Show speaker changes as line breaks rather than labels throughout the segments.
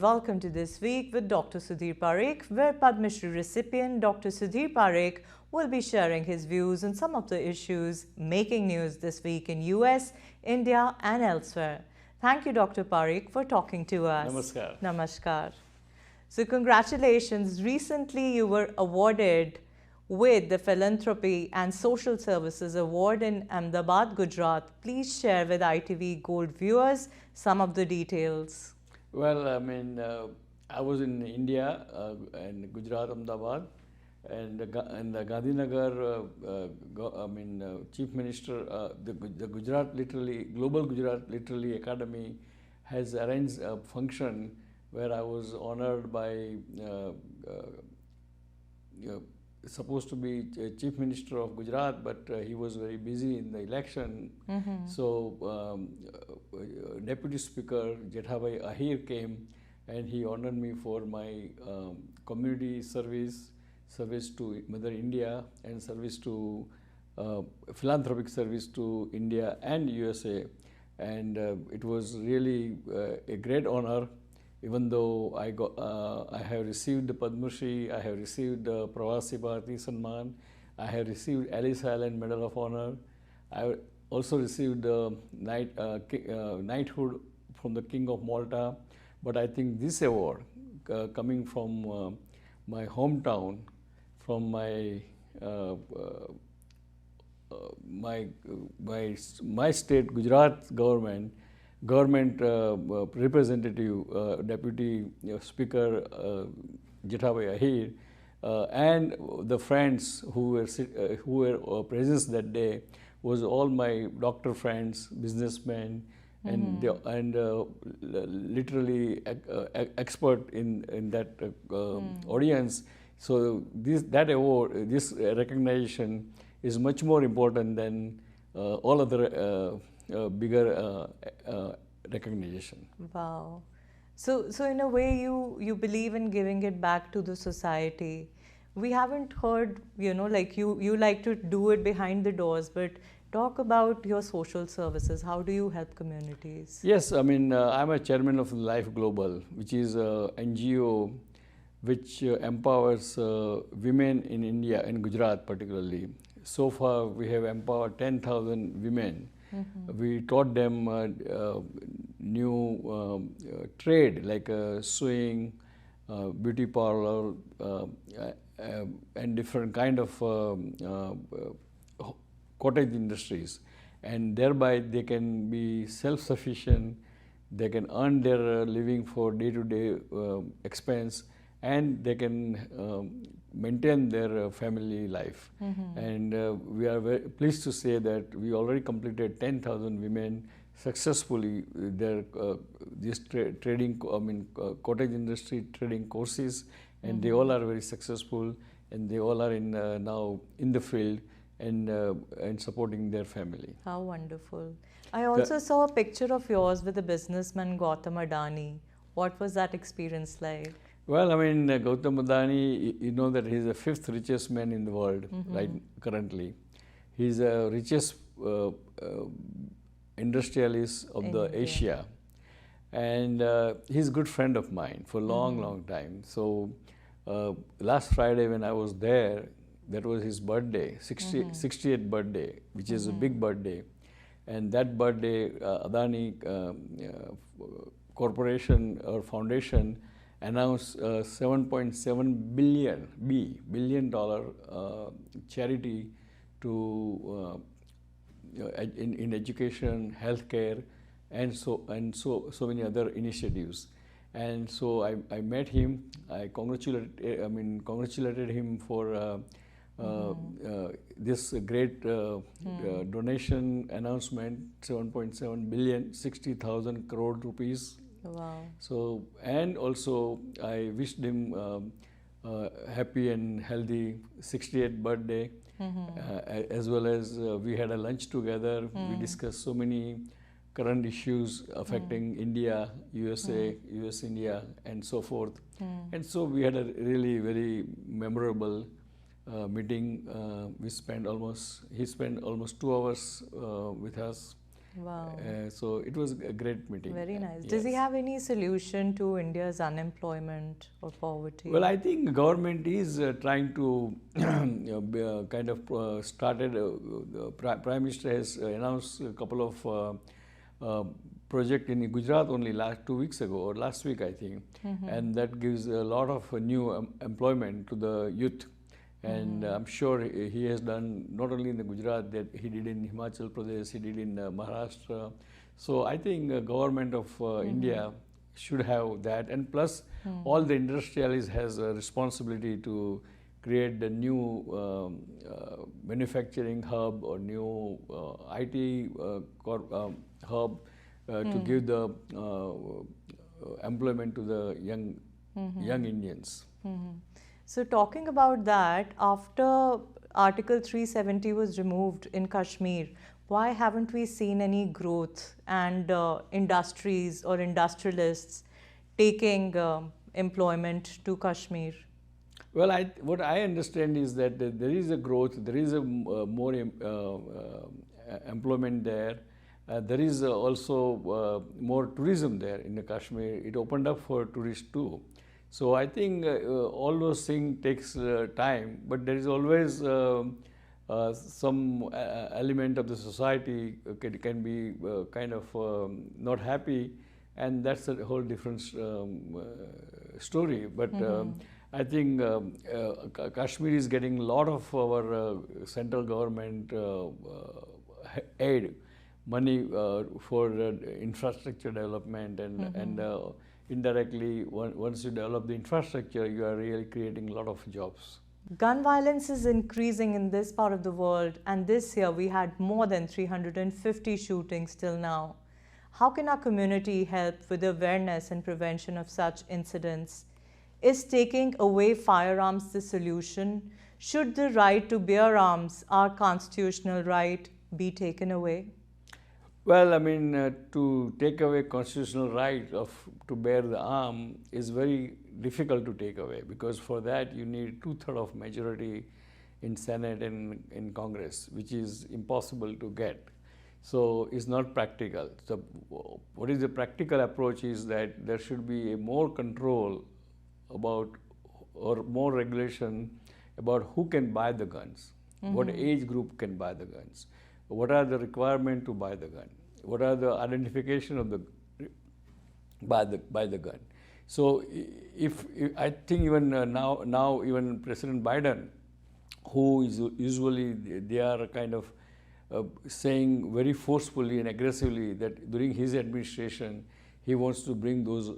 Welcome to This Week with Dr. Sudhir Parikh, where Padma Shri recipient Dr. Sudhir Parikh will be sharing his views on some of the issues making news this week in US, India and elsewhere. Thank you, Dr. Parikh, for talking to us.
Namaskar.
Namaskar. So congratulations. Recently you were awarded with the Philanthropy and Social Services Award in Ahmedabad, Gujarat. Please share with ITV Gold viewers some of the details.
Well, I was in India and Gujarat, Ahmedabad, and the Gandhinagar, Chief Minister, the Gujarat literally, Global Gujarat Literally Academy has arranged a function where I was honored by supposed to be Chief Minister of Gujarat, but he was very busy in the election. So Deputy Speaker Jethabhai Ahir came and he honored me for my community service to Mother India and service to philanthropic service to India and USA. And it was really a great honor. Even though I have received the Padma Shri, I have received the Pravasi Bharati Samman, I have received Ellis Island Medal of Honor, I also received the knighthood from the King of Malta. But I think this award coming from my hometown, from my my state Gujarat government representative, Deputy Speaker Jethabhai Ahir, and the friends who were present that day was all my doctor friends, businessmen, and literally expert in that audience. So that award, this recognition is much more important than all other bigger recognition.
Wow. So in a way you believe in giving it back to the society. We haven't heard, like you like to do it behind the doors, but talk about your social services. How do you help communities?
Yes, I'm a chairman of Life Global, which is a NGO which empowers women in India, in Gujarat particularly. So far we have empowered 10,000 women. We taught them new trade like sewing, beauty parlor, and different kind of cottage industries, and thereby they can be self-sufficient. They can earn their living for day-to-day expense, and they can maintain their family life. And we are very pleased to say that we already completed 10,000 women successfully their trading, cottage industry trading courses, and they all are very successful, and they all are in now in the field and supporting their family.
How wonderful. I also saw a picture of yours with the businessman Gautam Adani. What was that experience like?
Well, Gautam Adani, you know that he's the 5th richest man in the world right currently. He's the richest industrialist of the Asia, and he's a good friend of mine for a long time. So last Friday when I was there, that was his birthday, 60th birthday, which is a big birthday. And that birthday, Adani Corporation or Foundation announced $7.7 billion charity to in education, healthcare, and so many other initiatives. And so I met him. I congratulated him for this great donation announcement, 7.7 billion, 60,000 crore rupees.
Wow.
So, and also I wished him happy and healthy 68th birthday, as well as we had a lunch together. We discussed so many current issues affecting India, USA, US-India, and so forth. And so we had a really very memorable meeting. He spent almost 2 hours with us,
Wow.
So it was a great meeting.
Very nice.
Yes.
Does he have any solution to India's unemployment or poverty?
Well, I think government is trying to kind of started. Prime Minister has announced a couple of project in Gujarat only last 2 weeks ago or last week, I think, and that gives a lot of new employment to the youth. And I'm sure he has done not only in the Gujarat, that he did in Himachal Pradesh, he did in Maharashtra. So I think government of India should have that, and plus all the industrialists has a responsibility to create the new manufacturing hub or new IT hub to give the employment to the young Indians.
So talking about that, after Article 370 was removed in Kashmir, why haven't we seen any growth and industries or industrialists taking employment to Kashmir?
Well, what I understand is that there is a growth, there is a more employment there. There is also more tourism there in the Kashmir. It opened up for tourists too. So I think all those things takes time, but there is always some element of the society can be kind of not happy, and that's a whole different story. But I think Kashmir is getting a lot of our central government aid, money for infrastructure development, and indirectly, once you develop the infrastructure, you are really creating a lot of jobs.
Gun violence is increasing in this part of the world, and this year we had more than 350 shootings till now. How can our community help with awareness and prevention of such incidents? Is taking away firearms the solution? Should the right to bear arms, our constitutional right, be taken away?
Well, I mean, to take away constitutional right to bear the arm is very difficult to take away, because for that you need 2/3 of majority in Senate and in Congress, which is impossible to get. So it's not practical. So what is the practical approach is that there should be a more control about, or more regulation about who can buy the guns, what age group can buy the guns, what are the requirements to buy the gun, what are the identification of the by the gun. So if I think even now even President Biden, who is usually they are kind of saying very forcefully and aggressively that during his administration he wants to bring those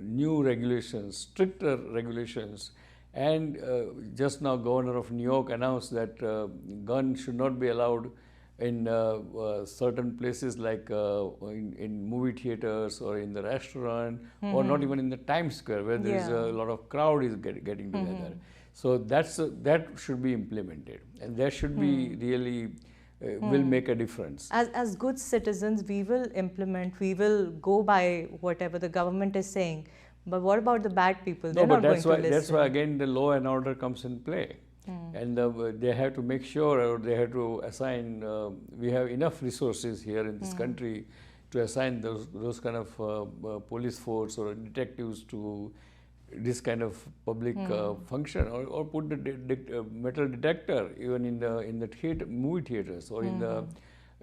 new regulations, stricter regulations. And just now Governor of New York announced that guns should not be allowed in certain places like in movie theaters or in the restaurant, or not even in the Times Square where there is a lot of crowd is getting together. So that should be implemented, and that should be really will make a difference.
As good citizens, we will implement, we will go by whatever the government is saying. But what about the bad people? They're not going to listen.
That's why again the law and order comes in play. And they have to make sure, or they have to assign, we have enough resources here in this country to assign those kind of police force or detectives to this kind of public function, or put the metal detector even in the theater, movie theaters, or in the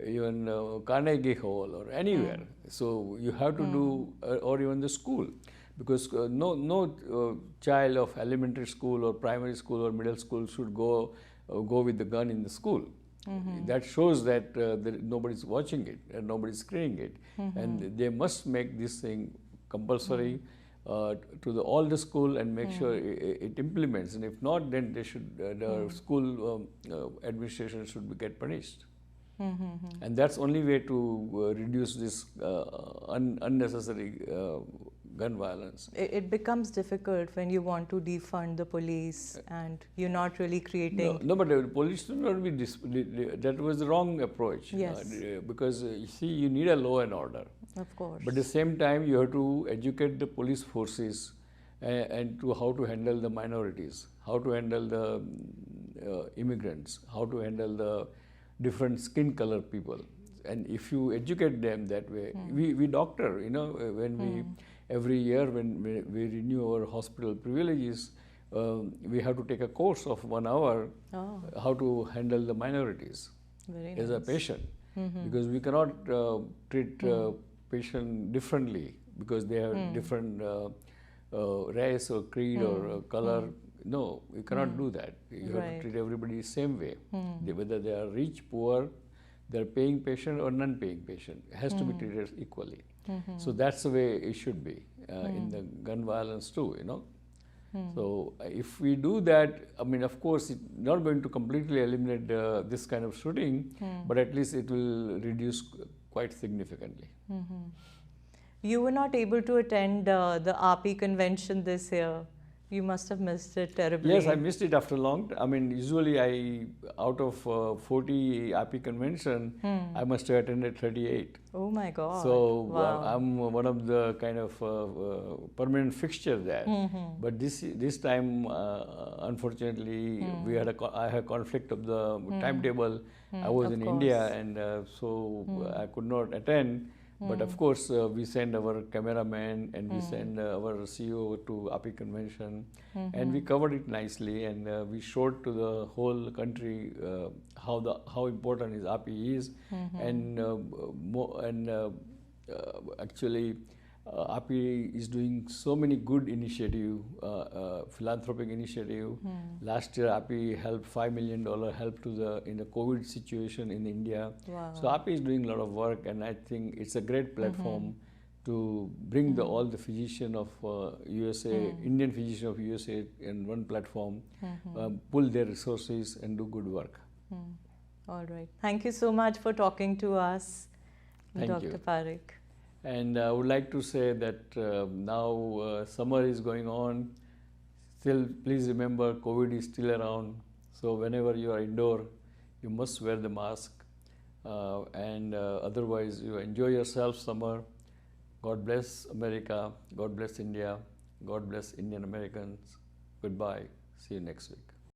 even Carnegie Hall or anywhere. So you have to do, or even the school. Because no child of elementary school or primary school or middle school should go with the gun in the school. That shows that nobody's watching it and nobody's screening it. And they must make this thing compulsory to all the school and make sure it implements. And if not, then they should the school administration should get punished. And that's only way to reduce this unnecessary gun violence.
It becomes difficult when you want to defund the police and you're not really creating...
No, but the police should not be... that was the wrong approach.
Yes.
Because you see, you need a law and order.
Of course.
But at the same time, you have to educate the police forces and to how to handle the minorities, how to handle the immigrants, how to handle the different skin color people. and if you educate them that way, we doctor, when we every year when we renew our hospital privileges, we have to take a course of 1 hour how to handle the minorities as a patient, because we cannot treat patient differently because they have different race or creed or color. No, you cannot do that. You have to treat everybody the same way. Whether they are rich, poor, they are paying patient or non-paying patient, it has to be treated equally. So that's the way it should be in the gun violence too. So if we do that, I mean, of course, it's not going to completely eliminate this kind of shooting, but at least it will reduce quite significantly.
You were not able to attend the RP convention this year. You must have missed it terribly.
Yes, I missed it after long. I mean, usually out of 40 RP convention, I must have attended 38.
Oh my God!
So
wow.
I'm one of the kind of permanent fixture there. But this time, unfortunately, I had a conflict of the timetable. I was in India, and so I could not attend. But of course, we send our cameraman and we send our CEO to API convention, and we covered it nicely, and we showed to the whole country how important is API is, and actually. API is doing so many good initiative, philanthropic initiative. Last year, API helped $5 million help to in the COVID situation in India.
Wow.
So API is doing a lot of work, and I think it's a great platform to bring all the physicians of USA, Indian physicians of USA, in one platform, pull their resources and do good work.
All right. Thank you so much for talking to us,
Thank you.
Dr. Parikh.
And I would like to say that now summer is going on. Still, please remember, COVID is still around. So whenever you are indoor, you must wear the mask. And otherwise, you enjoy yourself summer. God bless America. God bless India. God bless Indian Americans. Goodbye. See you next week.